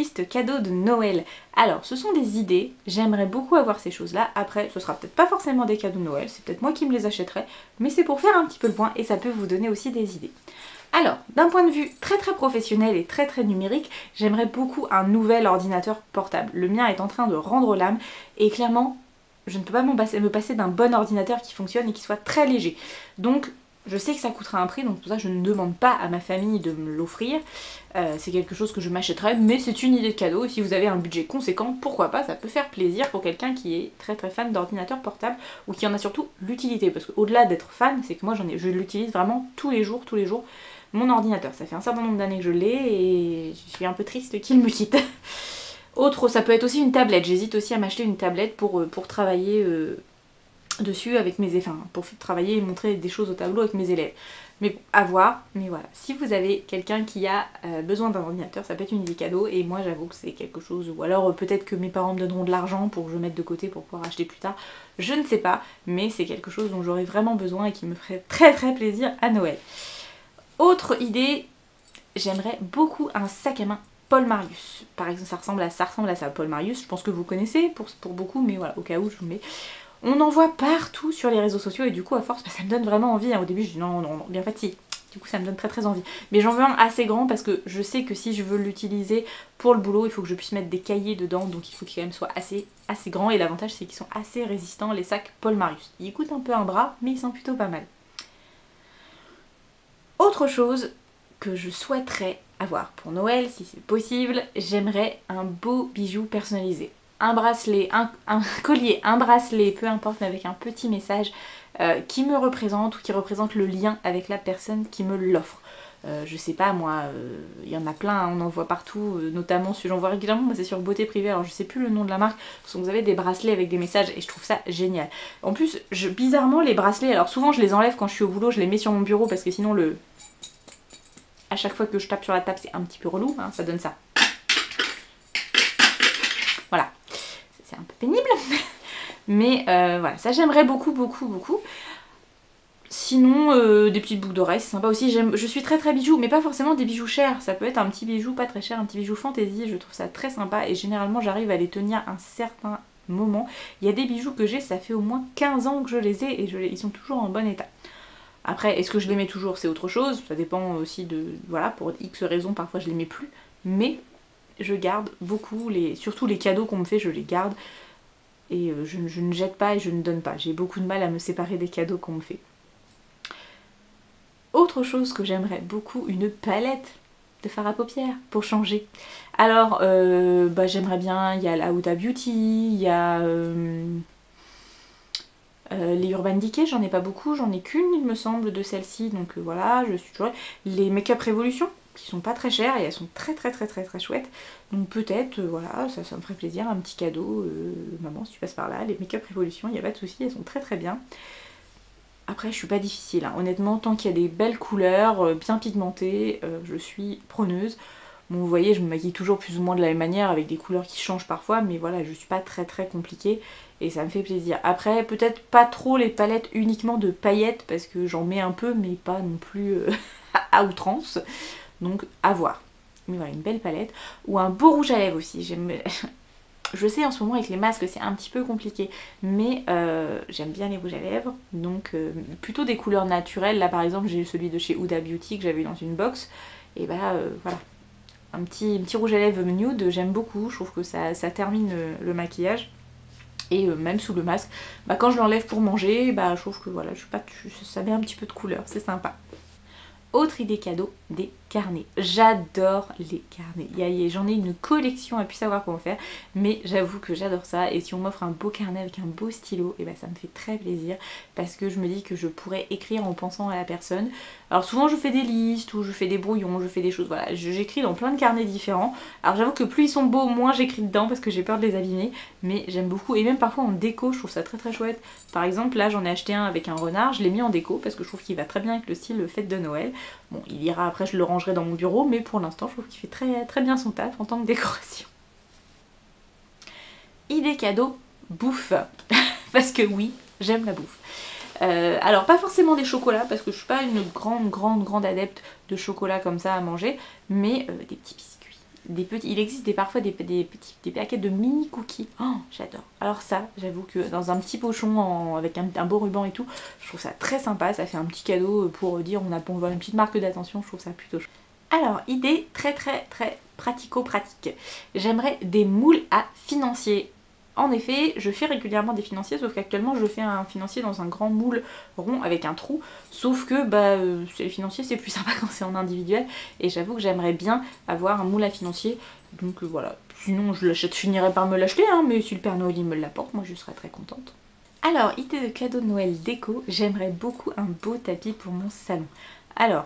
triste cadeau de Noël. Alors, ce sont des idées, j'aimerais beaucoup avoir ces choses-là. Après, ce sera peut-être pas forcément des cadeaux de Noël, c'est peut-être moi qui me les achèterai, mais c'est pour faire un petit peu le point et ça peut vous donner aussi des idées. Alors, d'un point de vue très professionnel et très numérique, j'aimerais beaucoup un nouvel ordinateur portable. Le mien est en train de rendre l'âme et clairement, je ne peux pas me passer d'un bon ordinateur qui fonctionne et qui soit très léger. Donc, je sais que ça coûtera un prix, donc pour ça je ne demande pas à ma famille de me l'offrir. C'est quelque chose que je m'achèterai, mais c'est une idée de cadeau. Et si vous avez un budget conséquent, pourquoi pas, ça peut faire plaisir pour quelqu'un qui est très fan d'ordinateur portable ou qui en a surtout l'utilité. Parce qu'au-delà d'être fan, c'est que moi je l'utilise vraiment tous les jours, mon ordinateur. Ça fait un certain nombre d'années que je l'ai et je suis un peu triste qu'il me quitte. Autre, ça peut être aussi une tablette. J'hésite aussi à m'acheter une tablette pour travailler dessus avec mes élèves, pour travailler et montrer des choses au tableau avec mes élèves. Mais à voir, mais voilà. Si vous avez quelqu'un qui a besoin d'un ordinateur, ça peut être une idée cadeau et moi j'avoue que c'est quelque chose, ou alors peut-être que mes parents me donneront de l'argent pour que je mette de côté pour pouvoir acheter plus tard, je ne sais pas, mais c'est quelque chose dont j'aurais vraiment besoin et qui me ferait très plaisir à Noël. Autre idée, j'aimerais beaucoup un sac à main Paul Marius. Par exemple, ça ressemble à ça, Paul Marius, je pense que vous connaissez pour beaucoup, mais voilà, au cas où je vous mets. On en voit partout sur les réseaux sociaux et du coup à force ça me donne vraiment envie. Au début je dis non, bien en fait si, du coup ça me donne très envie. Mais j'en veux un assez grand parce que je sais que si je veux l'utiliser pour le boulot, il faut que je puisse mettre des cahiers dedans, donc il faut qu'il quand même soit assez grand et l'avantage c'est qu'ils sont assez résistants, les sacs Paul Marius. Ils coûtent un peu un bras mais ils sont plutôt pas mal. Autre chose que je souhaiterais avoir pour Noël, si c'est possible, j'aimerais un beau bijou personnalisé. Un bracelet, un collier, un bracelet, peu importe, mais avec un petit message qui me représente ou qui représente le lien avec la personne qui me l'offre. Je sais pas moi, il y en a plein, hein, on en voit partout, notamment j'en vois régulièrement, moi c'est sur Beauté Privée, alors je sais plus le nom de la marque, parce que vous avez des bracelets avec des messages et je trouve ça génial. En plus, bizarrement les bracelets, alors souvent je les enlève quand je suis au boulot, je les mets sur mon bureau parce que sinon à chaque fois que je tape sur la table c'est un petit peu relou, hein, ça donne ça. Voilà, c'est un peu pénible, mais voilà, ça j'aimerais beaucoup. Sinon, des petites boucles d'oreilles, c'est sympa aussi. Je suis très bijoux, mais pas forcément des bijoux chers. Ça peut être un petit bijou pas très cher, un petit bijou fantaisie. Je trouve ça très sympa et généralement j'arrive à les tenir un certain moment. Il y a des bijoux que j'ai, ça fait au moins 15 ans que je les ai et ils sont toujours en bon état. Après, est-ce que je les mets toujours? C'est autre chose. Ça dépend aussi de... Voilà, pour X raisons, parfois je les mets plus. Mais je garde beaucoup, surtout les cadeaux qu'on me fait, je les garde. Et je ne jette pas et je ne donne pas. J'ai beaucoup de mal à me séparer des cadeaux qu'on me fait. Autre chose que j'aimerais beaucoup, une palette de fard à paupières pour changer. Alors, j'aimerais bien, il y a la Huda Beauty, il y a les Urban Decay, j'en ai pas beaucoup, j'en ai qu'une il me semble de celle-ci, donc voilà, je suis toujours... Les Make-up Revolution, qui sont pas très chères et elles sont très chouettes, donc peut-être, voilà, ça me ferait plaisir, un petit cadeau, maman si tu passes par là, les Make-up Revolution, il n'y a pas de souci, elles sont très bien. Après, je suis pas difficile, hein. Honnêtement, tant qu'il y a des belles couleurs, bien pigmentées, je suis preneuse. Bon, vous voyez, je me maquille toujours plus ou moins de la même manière, avec des couleurs qui changent parfois, mais voilà, je suis pas très compliquée, et ça me fait plaisir. Après, peut-être pas trop les palettes uniquement de paillettes, parce que j'en mets un peu, mais pas non plus à outrance, donc à voir. Mais voilà, une belle palette, ou un beau rouge à lèvres aussi, j'aime... Je sais en ce moment avec les masques c'est un petit peu compliqué, mais j'aime bien les rouges à lèvres, donc plutôt des couleurs naturelles. Là par exemple j'ai celui de chez Huda Beauty que j'avais dans une box, et voilà, un petit rouge à lèvres nude, j'aime beaucoup, je trouve que ça termine le maquillage. Et même sous le masque, quand je l'enlève pour manger, je trouve que voilà, ça met un petit peu de couleur, c'est sympa. Autre idée cadeau, des carnets. J'adore les carnets. J'en ai une collection à plus savoir comment faire, mais j'avoue que j'adore ça. Et si on m'offre un beau carnet avec un beau stylo, et ça me fait très plaisir parce que je me dis que je pourrais écrire en pensant à la personne. Alors souvent je fais des listes ou je fais des brouillons, je fais des choses, voilà, j'écris dans plein de carnets différents. Alors j'avoue que plus ils sont beaux, moins j'écris dedans parce que j'ai peur de les abîmer, mais j'aime beaucoup. Et même parfois en déco, je trouve ça très chouette. Par exemple là j'en ai acheté un avec un renard, je l'ai mis en déco parce que je trouve qu'il va très bien avec le style fête de Noël. Bon, il ira après, je le rangerai dans mon bureau, mais pour l'instant, je trouve qu'il fait très bien son taf en tant que décoration. Idée cadeau, bouffe. Parce que oui, j'aime la bouffe. Alors, pas forcément des chocolats, parce que je suis pas une grande adepte de chocolat comme ça à manger, mais des petits biscuits. il existe parfois des paquets de mini cookies. Oh, j'adore. Alors ça, j'avoue que dans un petit pochon avec un beau ruban et tout, je trouve ça très sympa. Ça fait un petit cadeau pour dire on voit une petite marque d'attention. Je trouve ça plutôt chouette. Alors, idée très pratico-pratique. J'aimerais des moules à financier. En effet, je fais régulièrement des financiers, sauf qu'actuellement je fais un financier dans un grand moule rond avec un trou. Sauf que les financiers c'est plus sympa quand c'est en individuel. Et j'avoue que j'aimerais bien avoir un moule à financier. Donc voilà, sinon je finirais par me l'acheter, hein, mais si le Père Noël il me l'apporte, moi je serais très contente. Alors, idée de cadeau de Noël déco, j'aimerais beaucoup un beau tapis pour mon salon. Alors,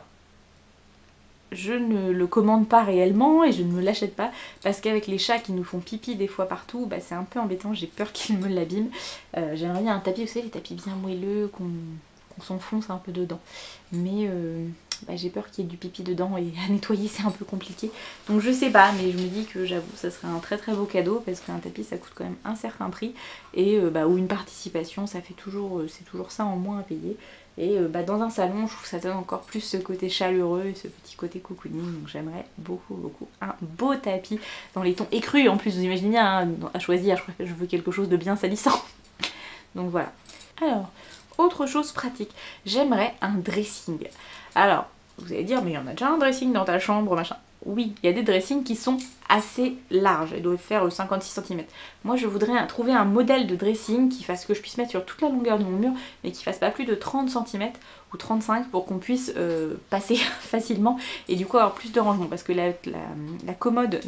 je ne le commande pas réellement et je ne me l'achète pas parce qu'avec les chats qui nous font pipi des fois partout, c'est un peu embêtant, j'ai peur qu'ils me l'abîment. J'aimerais bien un tapis, vous savez, les tapis bien moelleux, qu'on s'enfonce un peu dedans. Mais j'ai peur qu'il y ait du pipi dedans et à nettoyer c'est un peu compliqué. Donc je sais pas, mais je me dis que j'avoue ça serait un très beau cadeau parce qu'un tapis ça coûte quand même un certain prix et ou une participation, ça fait toujours, c'est toujours ça en moins à payer. Et dans un salon, je trouve que ça donne encore plus ce côté chaleureux et ce petit côté cocooning. Donc j'aimerais beaucoup un beau tapis dans les tons écrus. En plus, vous imaginez bien, hein, à choisir, je crois que je veux quelque chose de bien salissant. Donc voilà. Alors, autre chose pratique, j'aimerais un dressing. Alors, vous allez dire, mais il y en a déjà un dressing dans ta chambre, machin. Oui, il y a des dressings qui sont assez larges, ils doivent faire 56 cm. Moi je voudrais trouver un modèle de dressing qui fasse que je puisse mettre sur toute la longueur de mon mur, mais qui fasse pas plus de 30 cm ou 35 pour qu'on puisse passer facilement et du coup avoir plus de rangement. Parce que la commode,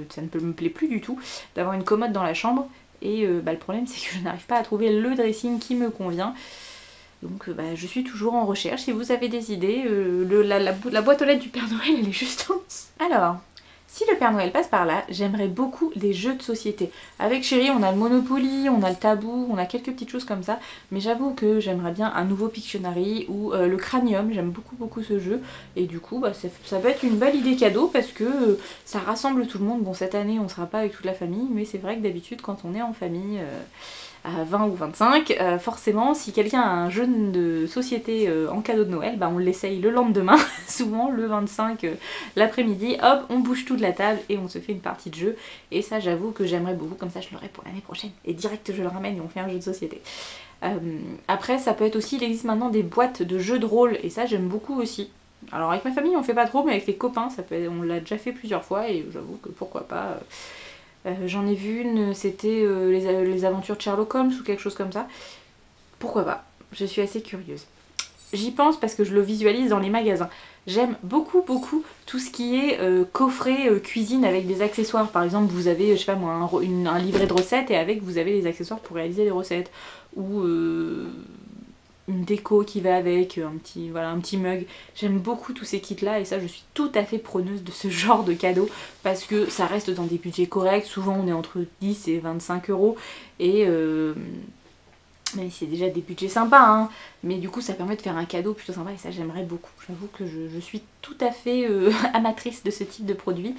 ça ne me plaît plus du tout d'avoir une commode dans la chambre. Et le problème c'est que je n'arrive pas à trouver le dressing qui me convient. Donc je suis toujours en recherche. Si vous avez des idées, la boîte aux lettres du Père Noël elle est juste en dessous. Alors, si le Père Noël passe par là, j'aimerais beaucoup des jeux de société. Avec Chéri, on a le Monopoly, on a le Tabou, on a quelques petites choses comme ça. Mais j'avoue que j'aimerais bien un nouveau Pictionary ou le Cranium. J'aime beaucoup ce jeu. Et du coup, ça peut être une belle idée cadeau parce que ça rassemble tout le monde. Bon, cette année, on sera pas avec toute la famille. Mais c'est vrai que d'habitude, quand on est en famille... à 20 ou 25, forcément si quelqu'un a un jeu de société en cadeau de Noël, on l'essaye le lendemain, souvent le 25 l'après-midi, hop on bouge tout de la table et on se fait une partie de jeu. Et ça j'avoue que j'aimerais beaucoup, comme ça je l'aurai pour l'année prochaine et direct je le ramène et on fait un jeu de société. Après ça peut être aussi, il existe maintenant des boîtes de jeux de rôle et ça j'aime beaucoup aussi. Alors avec ma famille on fait pas trop, mais avec les copains on l'a déjà fait plusieurs fois et j'avoue que pourquoi pas. J'en ai vu une, c'était les aventures de Sherlock Holmes ou quelque chose comme ça. Pourquoi pas, je suis assez curieuse. J'y pense parce que je le visualise dans les magasins. J'aime beaucoup tout ce qui est coffret cuisine avec des accessoires. Par exemple, vous avez, je sais pas moi, un livret de recettes et avec vous avez les accessoires pour réaliser les recettes. Ou une déco qui va avec, un petit mug. J'aime beaucoup tous ces kits là et ça je suis tout à fait preneuse de ce genre de cadeau parce que ça reste dans des budgets corrects. Souvent on est entre 10 et 25 euros et mais c'est déjà des budgets sympas hein, mais du coup ça permet de faire un cadeau plutôt sympa et ça j'aimerais beaucoup. J'avoue que je suis tout à fait amatrice de ce type de produit.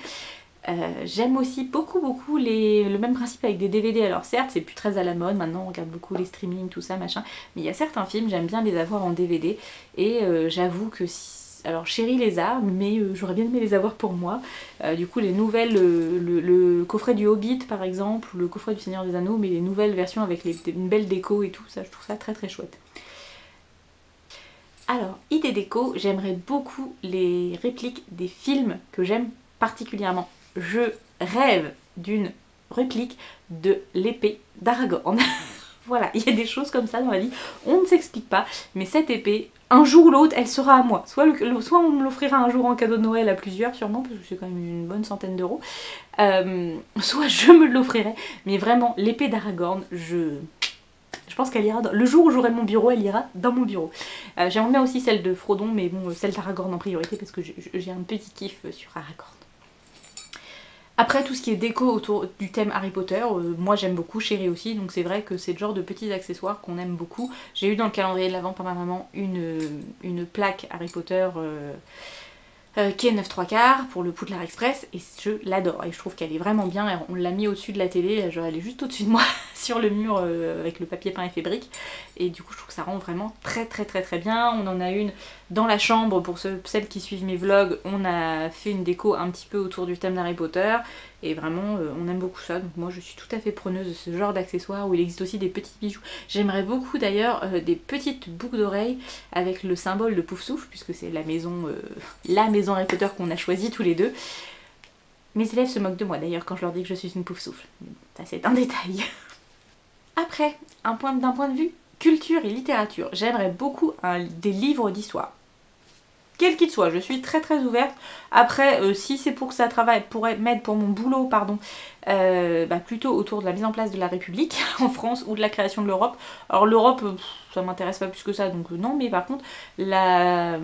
J'aime aussi beaucoup le même principe avec des DVD. Alors certes c'est plus très à la mode, maintenant on regarde beaucoup les streamings, tout ça machin, mais il y a certains films, j'aime bien les avoir en DVD et j'avoue que alors Chéri les a, mais j'aurais bien aimé les avoir pour moi. Du coup les nouvelles, le coffret du Hobbit par exemple, ou le coffret du Seigneur des Anneaux, mais les nouvelles versions avec une belle déco et tout, ça je trouve ça très chouette. Alors, idée déco, j'aimerais beaucoup les répliques des films que j'aime particulièrement. Je rêve d'une réplique de l'épée d'Aragorn. Voilà, il y a des choses comme ça dans la vie, on ne s'explique pas, mais cette épée, un jour ou l'autre, elle sera à moi. Soit on me l'offrira un jour en cadeau de Noël à plusieurs, sûrement, parce que c'est quand même une bonne centaine d'euros. Soit je me l'offrirai, mais vraiment, l'épée d'Aragorn, je pense qu'elle ira, le jour où j'aurai mon bureau, elle ira dans mon bureau. J'aimerais bien aussi celle de Frodon, mais bon, celle d'Aragorn en priorité, parce que j'ai un petit kiff sur Aragorn. Après tout ce qui est déco autour du thème Harry Potter, moi j'aime beaucoup, Chéri aussi, donc c'est vrai que c'est le genre de petits accessoires qu'on aime beaucoup. J'ai eu dans le calendrier de l'Avent par ma maman une plaque Harry Potter qui est 9 3/4 pour le Poudlard Express et je l'adore et je trouve qu'elle est vraiment bien. On l'a mis au-dessus de la télé, elle est juste au-dessus de moi sur le mur avec le papier peint effet brique, et du coup je trouve que ça rend vraiment très très très très bien. On en a une dans la chambre pour celles qui suivent mes vlogs, on a fait une déco un petit peu autour du thème d'Harry Potter, et vraiment on aime beaucoup ça, donc moi je suis tout à fait preneuse de ce genre d'accessoires où il existe aussi des petits bijoux. J'aimerais beaucoup d'ailleurs des petites boucles d'oreilles avec le symbole de Poufsouffle, puisque c'est la maison Harry Potter qu'on a choisi tous les deux. Mes élèves se moquent de moi d'ailleurs quand je leur dis que je suis une Poufsouffle. Ça c'est un détail. Après, d'un point de vue culture et littérature, j'aimerais beaucoup des livres d'histoire. Quel qu'il soit, je suis très très ouverte. Après, si c'est pour que ça travaille, pourrait m'aider pour mon boulot, pardon, plutôt autour de la mise en place de la République en France ou de la création de l'Europe. Alors l'Europe, ça m'intéresse pas plus que ça, donc non, mais par contre, la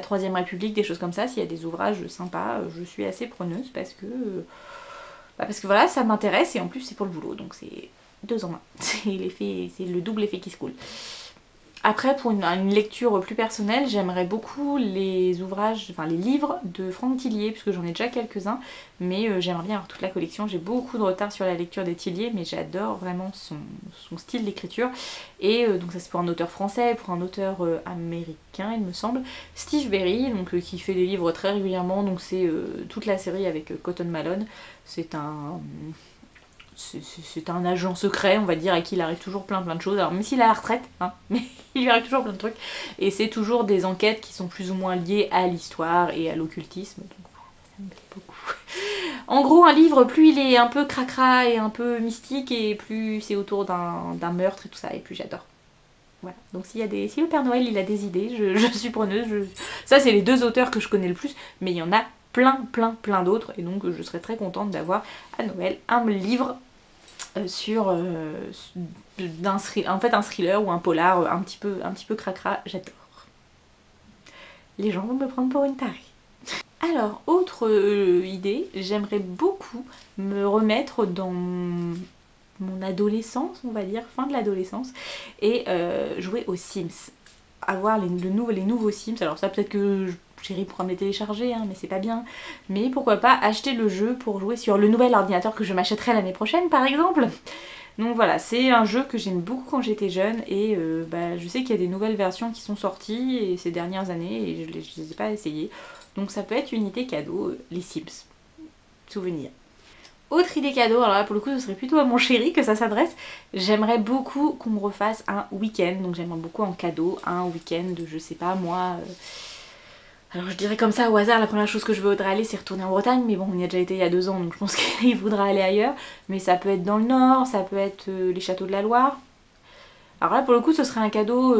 Troisième République, des choses comme ça, s'il y a des ouvrages sympas, je suis assez preneuse parce que voilà, ça m'intéresse et en plus c'est pour le boulot, donc c'est 2 en 1. C'est le double effet qui se coule. Après, pour une lecture plus personnelle, j'aimerais beaucoup les livres de Franck Tillier, puisque j'en ai déjà quelques-uns, mais j'aimerais bien avoir toute la collection. J'ai beaucoup de retard sur la lecture des Tillier, mais j'adore vraiment son style d'écriture. Et donc ça c'est pour un auteur français, pour un auteur américain, il me semble, Steve Berry, donc qui fait des livres très régulièrement, donc c'est toute la série avec Cotton Malone. C'est un agent secret, on va dire, à qui il arrive toujours plein de choses. Alors même s'il est à la retraite, hein, mais il lui arrive toujours plein de trucs. Et c'est toujours des enquêtes qui sont plus ou moins liées à l'histoire et à l'occultisme. Donc voilà, ça me plaît beaucoup. En gros, un livre, plus il est un peu cracra et un peu mystique, et plus c'est autour d'un meurtre et tout ça, et plus j'adore. Voilà, donc si le Père Noël il a des idées, je suis preneuse. Ça c'est les 2 auteurs que je connais le plus, mais il y en a plein d'autres, et donc je serais très contente d'avoir à Noël un livre sur un thriller ou un polar un petit peu cracra, j'adore. Les gens vont me prendre pour une tarée. Alors, autre idée, j'aimerais beaucoup me remettre dans mon adolescence, on va dire, fin de l'adolescence, et jouer aux Sims. Avoir les nouveaux Sims. Alors ça, peut-être que Chérie pourra me les télécharger, hein, mais c'est pas bien. Mais pourquoi pas acheter le jeu pour jouer sur le nouvel ordinateur que je m'achèterai l'année prochaine, par exemple. Donc voilà, c'est un jeu que j'aime beaucoup quand j'étais jeune, et je sais qu'il y a des nouvelles versions qui sont sorties ces dernières années, et je les ai pas essayées. Donc ça peut être une idée cadeau, les Sims. Souvenir. Autre idée cadeau, alors là pour le coup ce serait plutôt à mon chéri que ça s'adresse. J'aimerais beaucoup qu'on me refasse un week-end, donc j'aimerais beaucoup en cadeau un week-end de, je sais pas moi, alors je dirais comme ça au hasard, la première chose que je voudrais aller c'est retourner en Bretagne, mais bon on y a déjà été il y a 2 ans, donc je pense qu'il voudra aller ailleurs. Mais ça peut être dans le nord, ça peut être les châteaux de la Loire. Alors là pour le coup ce serait un cadeau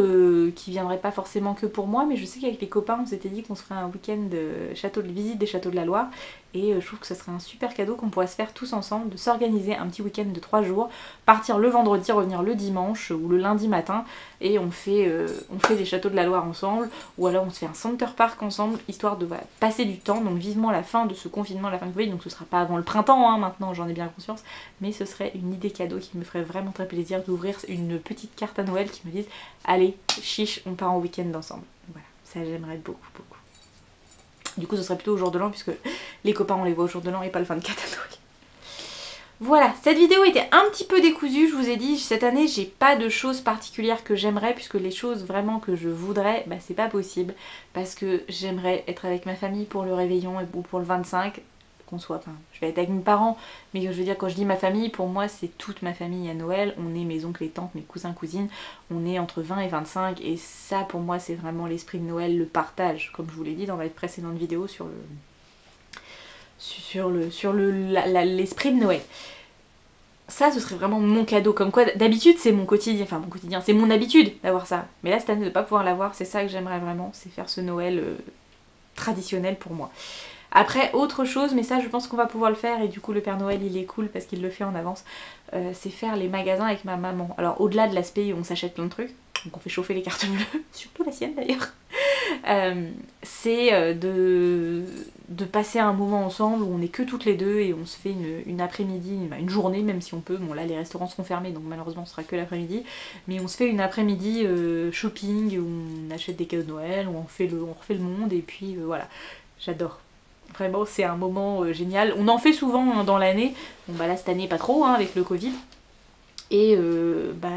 qui viendrait pas forcément que pour moi, mais je sais qu'avec les copains on s'était dit qu'on se ferait un week-end de visite des châteaux de la Loire, et je trouve que ce serait un super cadeau qu'on pourrait se faire tous ensemble, de s'organiser un petit week-end de 3 jours, partir le vendredi, revenir le dimanche ou le lundi matin, et on fait les châteaux de la Loire ensemble, ou alors on se fait un Center Park ensemble, histoire de passer du temps, donc vivement la fin de ce confinement, la fin du Covid, donc ce sera pas avant le printemps, hein, maintenant j'en ai bien conscience, mais ce serait une idée cadeau qui me ferait vraiment très plaisir d'ouvrir une petite carte à Noël qui me dise allez, chiche, on part en week-end ensemble. Voilà, ça j'aimerais beaucoup. Du coup ce serait plutôt au jour de l'an, puisque les copains on les voit au jour de l'an et pas le 24 à Noël. Voilà, cette vidéo était un petit peu décousue, je vous ai dit, cette année j'ai pas de choses particulières que j'aimerais, puisque les choses vraiment que je voudrais, c'est pas possible, parce que j'aimerais être avec ma famille pour le réveillon ou pour le 25, je vais être avec mes parents, mais je veux dire quand je dis ma famille, pour moi c'est toute ma famille à Noël, on est mes oncles et tantes, mes cousins, cousines, on est entre 20 et 25, et ça pour moi c'est vraiment l'esprit de Noël, le partage, comme je vous l'ai dit dans la précédente vidéo sur l'esprit de Noël. Ça ce serait vraiment mon cadeau, comme quoi d'habitude c'est mon quotidien, c'est mon habitude d'avoir ça, mais là cette année de ne pas pouvoir l'avoir, c'est ça que j'aimerais vraiment, c'est faire ce Noël traditionnel pour moi. Après autre chose, mais ça je pense qu'on va pouvoir le faire, et du coup le Père Noël il est cool parce qu'il le fait en avance, c'est faire les magasins avec ma maman. Alors au-delà de l'aspect où on s'achète plein de trucs, donc on fait chauffer les cartes bleues, surtout la sienne d'ailleurs, c'est de passer un moment ensemble où on est que toutes les deux, et on se fait une après-midi, une journée même si on peut, bon là les restaurants seront fermés donc malheureusement ce sera que l'après-midi, mais on se fait une après-midi shopping où on achète des cadeaux de Noël, où on refait le monde, et puis voilà, j'adore. Vraiment c'est un moment génial, on en fait souvent dans l'année, bon là cette année pas trop avec le Covid, Et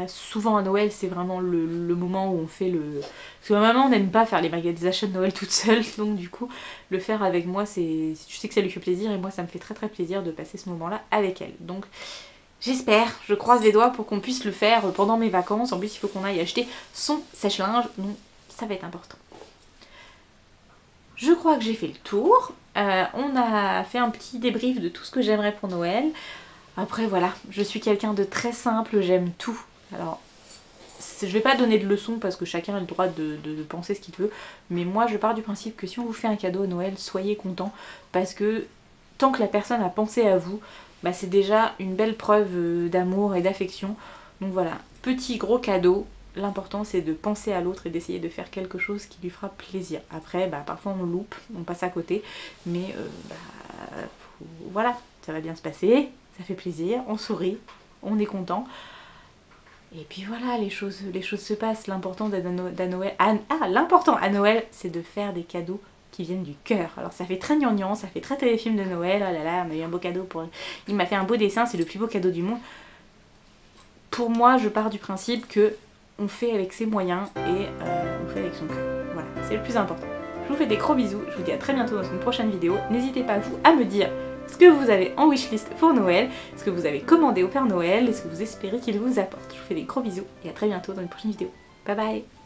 souvent à Noël, c'est vraiment le moment où on fait le... Parce que ma maman n'aime pas faire des achats de Noël toute seule, donc du coup, le faire avec moi, je sais que ça lui fait plaisir, et moi ça me fait très très plaisir de passer ce moment-là avec elle. Donc j'espère, je croise les doigts pour qu'on puisse le faire pendant mes vacances. En plus, il faut qu'on aille acheter son sèche-linge, donc ça va être important. Je crois que j'ai fait le tour. On a fait un petit débrief de tout ce que j'aimerais pour Noël. Après voilà, je suis quelqu'un de très simple, j'aime tout. Alors, je vais pas donner de leçons parce que chacun a le droit de penser ce qu'il veut. Mais moi, je pars du principe que si on vous fait un cadeau à Noël, soyez content. Parce que tant que la personne a pensé à vous, c'est déjà une belle preuve d'amour et d'affection. Donc voilà, petit gros cadeau. L'important c'est de penser à l'autre et d'essayer de faire quelque chose qui lui fera plaisir. Après, parfois on loupe, on passe à côté. Mais voilà, ça va bien se passer. Ça fait plaisir, on sourit, on est content. Et puis voilà, les choses se passent. L'important l'important à Noël, c'est de faire des cadeaux qui viennent du cœur. Alors ça fait très gnangnan, ça fait très téléfilm de Noël. Oh là là, on a eu un beau cadeau pour... Il m'a fait un beau dessin, c'est le plus beau cadeau du monde. Pour moi, je pars du principe que on fait avec ses moyens et on fait avec son cœur. Voilà, c'est le plus important. Je vous fais des gros bisous, je vous dis à très bientôt dans une prochaine vidéo. N'hésitez pas vous à me dire ce que vous avez en wishlist pour Noël, ce que vous avez commandé au Père Noël et ce que vous espérez qu'il vous apporte. Je vous fais des gros bisous et à très bientôt dans une prochaine vidéo. Bye bye!